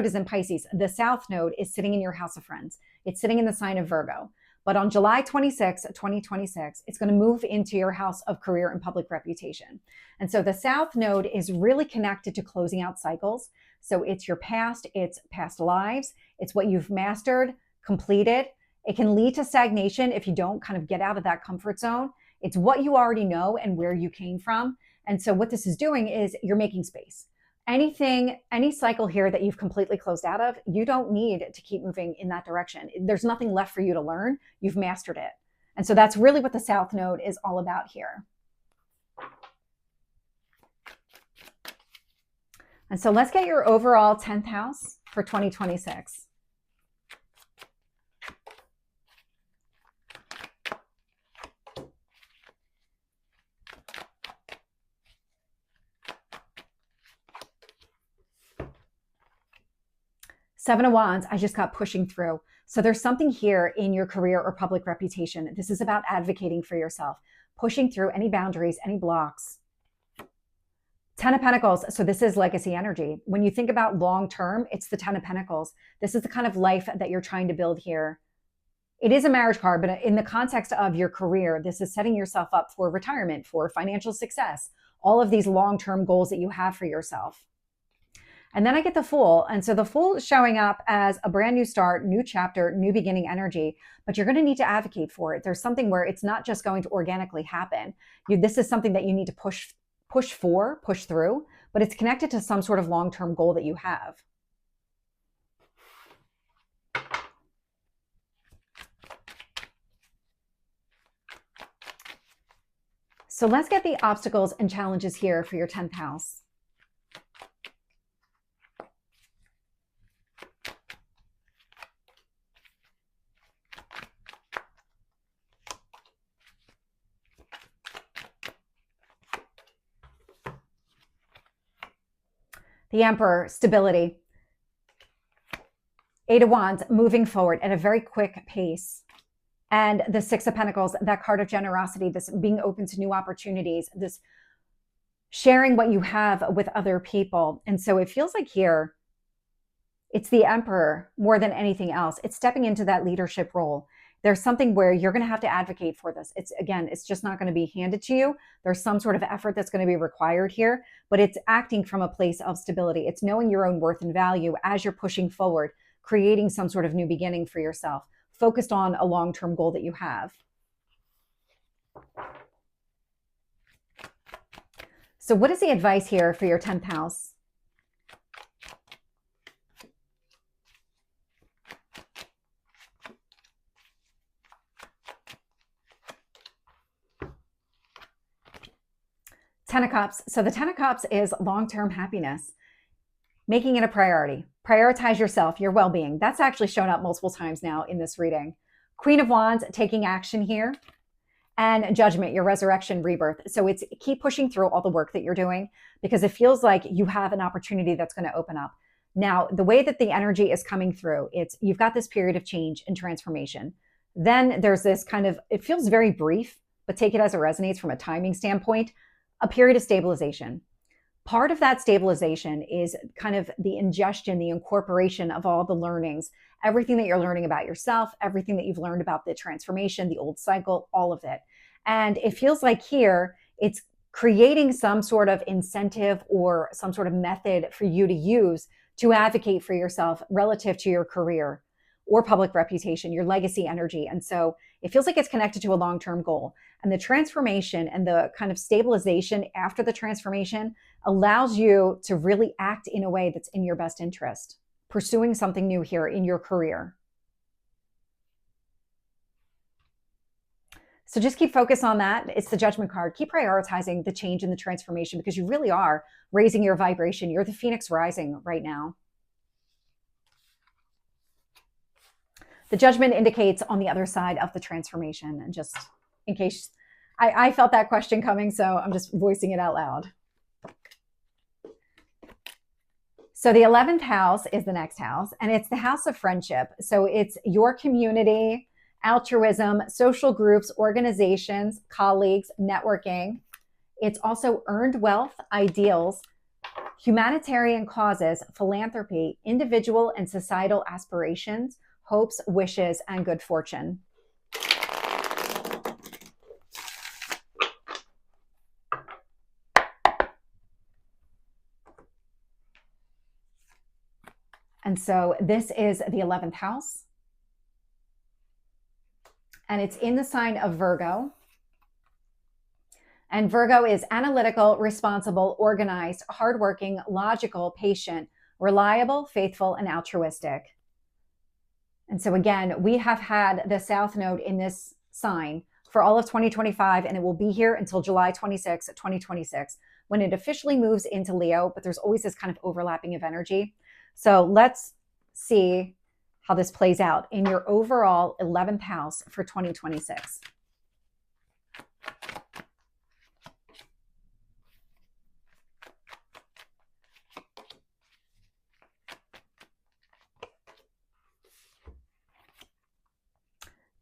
is in Pisces. The South Node is sitting in your house of friends. It's sitting in the sign of Virgo. But on July 26, 2026, it's going to move into your house of career and public reputation. And so the South Node is really connected to closing out cycles. So it's your past, it's past lives, it's what you've mastered, completed. It can lead to stagnation if you don't kind of get out of that comfort zone. It's what you already know and where you came from. And so what this is doing is you're making space. Any cycle here that you've completely closed out of, you don't need to keep moving in that direction. There's nothing left for you to learn. You've mastered it. And so that's really what the South Node is all about here. And so let's get your overall 10th house for 2026. Seven of Wands, I just got pushing through. So there's something here in your career or public reputation. This is about advocating for yourself, pushing through any boundaries, any blocks. 10 of Pentacles. So this is legacy energy. When you think about long-term, it's the 10 of Pentacles. This is the kind of life that you're trying to build here. It is a marriage card, but in the context of your career, this is setting yourself up for retirement, for financial success, all of these long-term goals that you have for yourself. And then I get the Fool. And so the Fool is showing up as a brand new start, new chapter, new beginning energy, but you're going to need to advocate for it. There's something where it's not just going to organically happen. This is something that you need to push push through, but it's connected to some sort of long-term goal that you have. So let's get the obstacles and challenges here for your 10th house. The Emperor, stability. Eight of Wands, moving forward at a very quick pace. And the Six of Pentacles, that card of generosity, this being open to new opportunities, this sharing what you have with other people. And so it feels like here, it's the Emperor more than anything else. It's stepping into that leadership role. There's something where you're going to have to advocate for this. It's just not going to be handed to you. There's some sort of effort that's going to be required here, but it's acting from a place of stability. It's knowing your own worth and value as you're pushing forward, creating some sort of new beginning for yourself, focused on a long-term goal that you have. So what is the advice here for your 10th house? Ten of Cups. So the Ten of Cups is long-term happiness, making it a priority. Prioritize yourself, your well-being. That's actually shown up multiple times now in this reading. Queen of Wands, taking action here. And Judgment, your resurrection, rebirth. So it's keep pushing through all the work that you're doing because it feels like you have an opportunity that's going to open up. Now, the way that the energy is coming through, you've got this period of change and transformation. Then there's this kind of, it feels very brief, but take it as it resonates from a timing standpoint, a period of stabilization. Part of that stabilization is kind of the ingestion, the incorporation of all the learnings, everything that you're learning about yourself, everything that you've learned about the transformation, the old cycle, all of it. And it feels like here, it's creating some sort of incentive or some sort of method for you to use to advocate for yourself relative to your career or public reputation, your legacy energy. And so it feels like it's connected to a long-term goal. And the transformation and the kind of stabilization after the transformation allows you to really act in a way that's in your best interest, pursuing something new here in your career. So just keep focus on that. It's the Judgment card. Keep prioritizing the change and the transformation because you really are raising your vibration. You're the Phoenix rising right now. The Judgment indicates on the other side of the transformation. And just in case I felt that question coming, so I'm just voicing it out loud. So the 11th house is the next house, and it's the house of friendship. So it's your community, altruism, social groups, organizations, colleagues, networking. It's also earned wealth, ideals, humanitarian causes, philanthropy, individual and societal aspirations, hopes, wishes, and good fortune. And so this is the 11th house. And it's in the sign of Virgo. And Virgo is analytical, responsible, organized, hardworking, logical, patient, reliable, faithful, and altruistic. And so again, we have had the South Node in this sign for all of 2025, and it will be here until July 26, 2026, when it officially moves into Leo, but there's always this kind of overlapping of energy. So let's see how this plays out in your overall 11th house for 2026.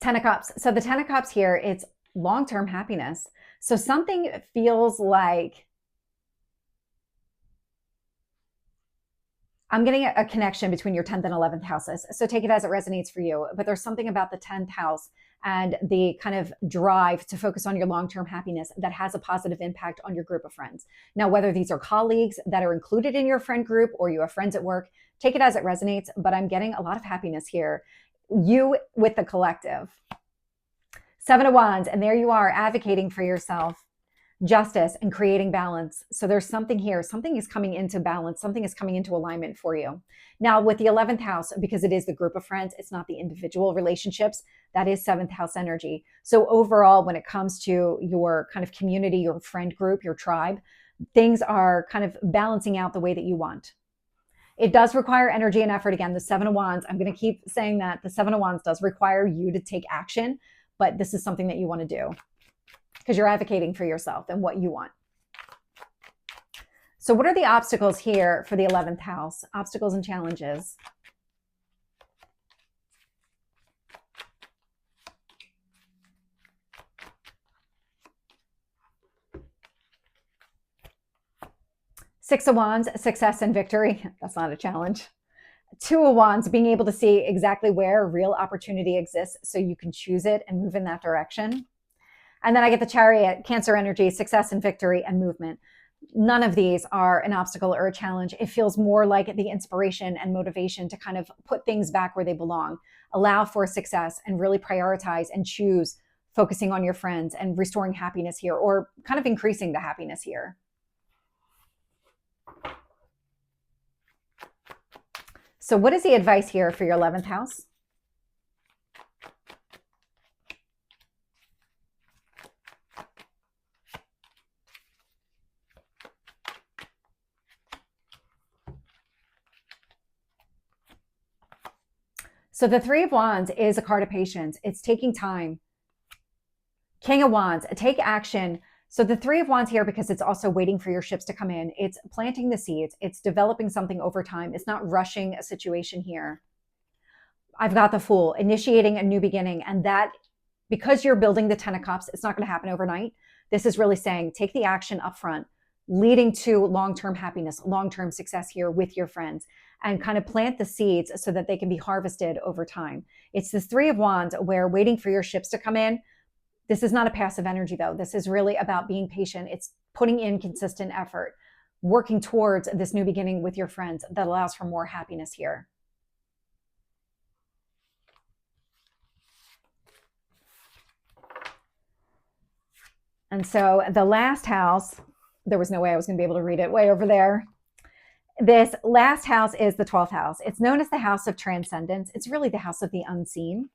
Ten of Cups. So the Ten of Cups here, it's long-term happiness. So something feels like I'm getting a connection between your 10th and 11th houses. So take it as it resonates for you. But there's something about the 10th house and the kind of drive to focus on your long-term happiness that has a positive impact on your group of friends. Now, whether these are colleagues that are included in your friend group or you have friends at work, take it as it resonates. But I'm getting a lot of happiness here. You with the collective. Seven of Wands, and there you are advocating for yourself. justice, and creating balance. So there's something here. Something is coming into balance. Something is coming into alignment for you. Now, with the 11th house, because it is the group of friends, it's not the individual relationships. That is 7th house energy. So overall, when it comes to your kind of community, your friend group, your tribe, things are kind of balancing out the way that you want. It does require energy and effort. Again, the 7 of Wands, I'm going to keep saying that the 7 of Wands does require you to take action, but this is something that you want to do because you're advocating for yourself and what you want. So what are the obstacles here for the 11th house? Obstacles and challenges. Six of Wands, success and victory. That's not a challenge. 2 of Wands, being able to see exactly where real opportunity exists so you can choose it and move in that direction. And then I get the Chariot, Cancer energy, success and victory and movement. None of these are an obstacle or a challenge. It feels more like the inspiration and motivation to kind of put things back where they belong, allow for success, and really prioritize and choose focusing on your friends and restoring happiness here, or kind of increasing the happiness here. So what is the advice here for your 11th house? So the 3 of Wands is a card of patience. It's taking time. King of Wands, take action. So the 3 of Wands here, because it's also waiting for your ships to come in, it's planting the seeds. It's developing something over time. It's not rushing a situation here. I've got the Fool, initiating a new beginning. And that, because you're building the 10 of Cups, it's not going to happen overnight. This is really saying, take the action up front, leading to long-term happiness, long-term success here with your friends, and kind of plant the seeds so that they can be harvested over time. It's this 3 of Wands where waiting for your ships to come in. This is not a passive energy, though. This is really about being patient. It's putting in consistent effort, working towards this new beginning with your friends that allows for more happiness here. And so the last house, there was no way I was going to be able to read it way over there. This last house is the 12th house. It's known as the house of transcendence. It's really the house of the unseen.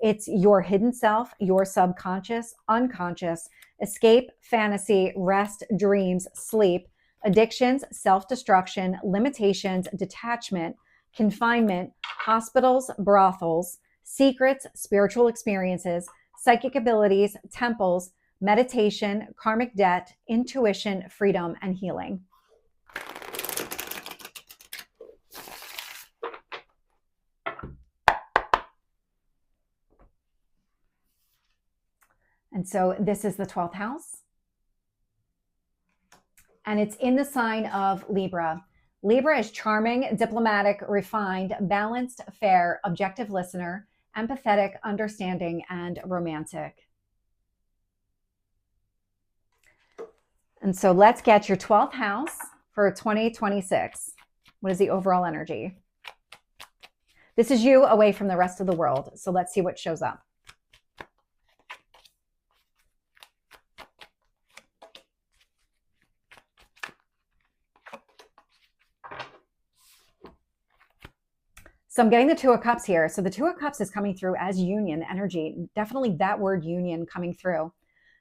It's your hidden self, your subconscious, unconscious, escape, fantasy, rest, dreams, sleep, addictions, self-destruction, limitations, detachment, confinement, hospitals, brothels, secrets, spiritual experiences, psychic abilities, temples, meditation, karmic debt, intuition, freedom, and healing. And so this is the 12th house. And it's in the sign of Libra. Libra is charming, diplomatic, refined, balanced, fair, objective listener, empathetic, understanding, and romantic. And so let's get your 12th house for 2026. What is the overall energy? This is you away from the rest of the world. So let's see what shows up. So I'm getting the 2 of Cups here. So the 2 of Cups is coming through as union energy. Definitely that word union coming through.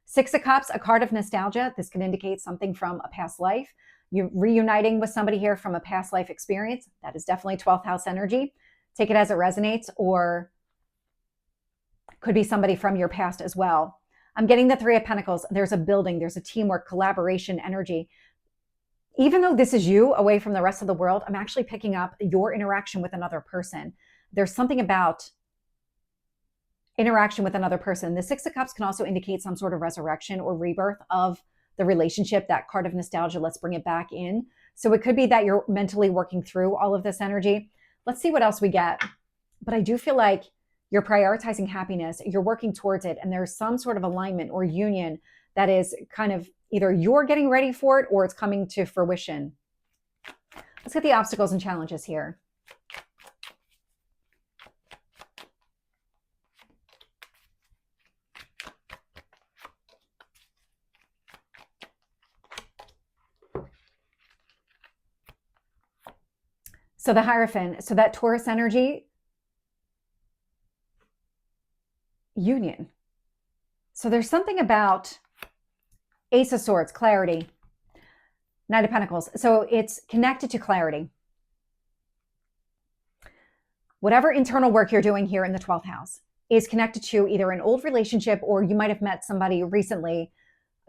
6 of Cups, a card of nostalgia. This can indicate something from a past life. You're reuniting with somebody here from a past life experience. That is definitely 12th house energy. Take it as it resonates, or could be somebody from your past as well. I'm getting the 3 of Pentacles. There's a building, there's a teamwork, collaboration energy. Even though this is you away from the rest of the world, I'm actually picking up your interaction with another person. There's something about interaction with another person. The 6 of Cups can also indicate some sort of resurrection or rebirth of the relationship. That card of nostalgia, let's bring it back in. So it could be that you're mentally working through all of this energy. Let's see what else we get. But I do feel like you're prioritizing happiness. You're working towards it. And there's some sort of alignment or union that is kind of either you're getting ready for it or it's coming to fruition. Let's get the obstacles and challenges here. So the Hierophant, so that Taurus energy, union. So there's something about Ace of Swords, clarity, Knight of Pentacles. So it's connected to clarity. Whatever internal work you're doing here in the 12th house is connected to either an old relationship, or you might have met somebody recently,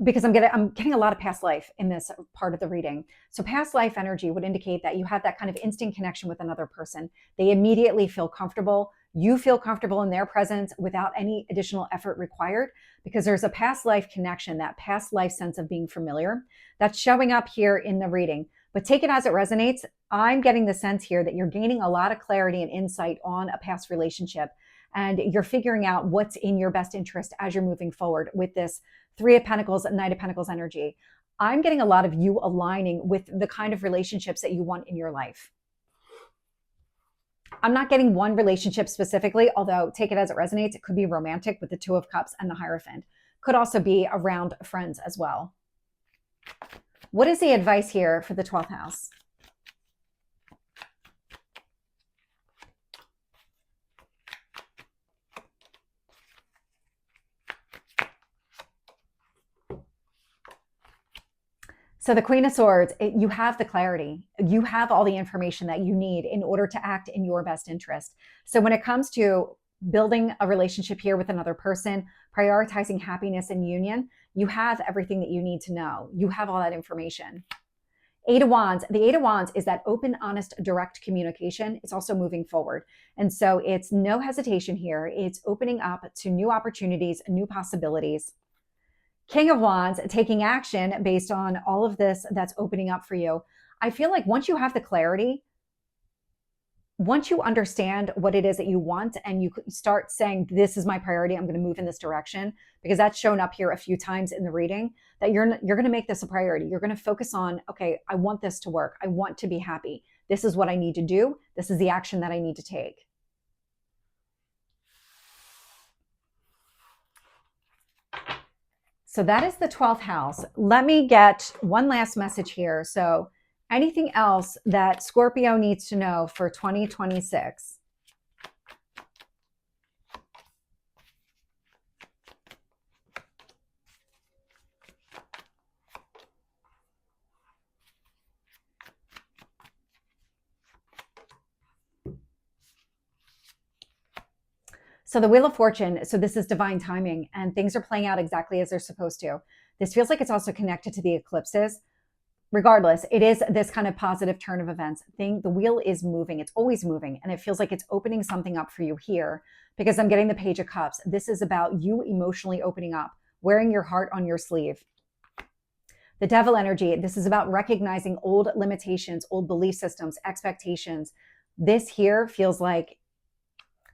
because I'm getting a lot of past life in this part of the reading. So past life energy would indicate that you have that kind of instant connection with another person. They immediately feel comfortable. You feel comfortable in their presence without any additional effort required, because there's a past life connection, that past life sense of being familiar that's showing up here in the reading. But take it as it resonates. I'm getting the sense here that you're gaining a lot of clarity and insight on a past relationship, and you're figuring out what's in your best interest as you're moving forward with this Three of Pentacles, Knight of Pentacles energy. I'm getting a lot of you aligning with the kind of relationships that you want in your life. I'm not getting one relationship specifically, although take it as it resonates. It could be romantic with the Two of Cups and the Hierophant. Could also be around friends as well. What is the advice here for the 12th house? So the Queen of Swords, you have the clarity. You have all the information that you need in order to act in your best interest. So when it comes to building a relationship here with another person, prioritizing happiness and union, you have everything that you need to know. You have all that information. Eight of Wands. The Eight of Wands is that open, honest, direct communication. It's also moving forward. And so it's no hesitation here. It's opening up to new opportunities, new possibilities. King of Wands, taking action based on all of this that's opening up for you. I feel like once you have the clarity, once you understand what it is that you want, and you start saying, this is my priority, I'm going to move in this direction, because that's shown up here a few times in the reading, that you're going to make this a priority. You're going to focus on, okay, I want this to work. I want to be happy. This is what I need to do. This is the action that I need to take. So that is the 12th house. Let me get one last message here. So anything else that Scorpio needs to know for 2026? So the Wheel of Fortune, so this is divine timing, and things are playing out exactly as they're supposed to. This feels like it's also connected to the eclipses. Regardless, it is this kind of positive turn of events. The wheel is moving. It's always moving, and it feels like it's opening something up for you here, because I'm getting the Page of Cups. This is about you emotionally opening up, wearing your heart on your sleeve. The Devil energy, this is about recognizing old limitations, old belief systems, expectations. This here feels like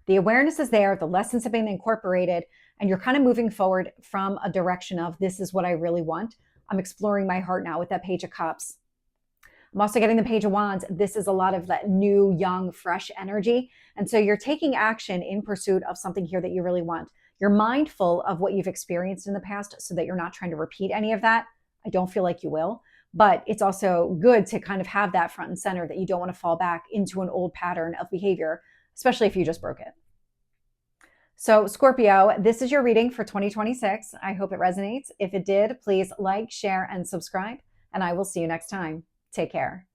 the awareness is there, the lessons have been incorporated, and you're kind of moving forward from a direction of, this is what I really want. I'm exploring my heart now with that Page of Cups. I'm also getting the Page of Wands. This is a lot of that new, young, fresh energy. And so you're taking action in pursuit of something here that you really want. You're mindful of what you've experienced in the past so that you're not trying to repeat any of that. I don't feel like you will. But it's also good to kind of have that front and center, that you don't want to fall back into an old pattern of behavior, especially if you just broke it. So Scorpio, this is your reading for 2026. I hope it resonates. If it did, please like, share, and subscribe, and I will see you next time. Take care.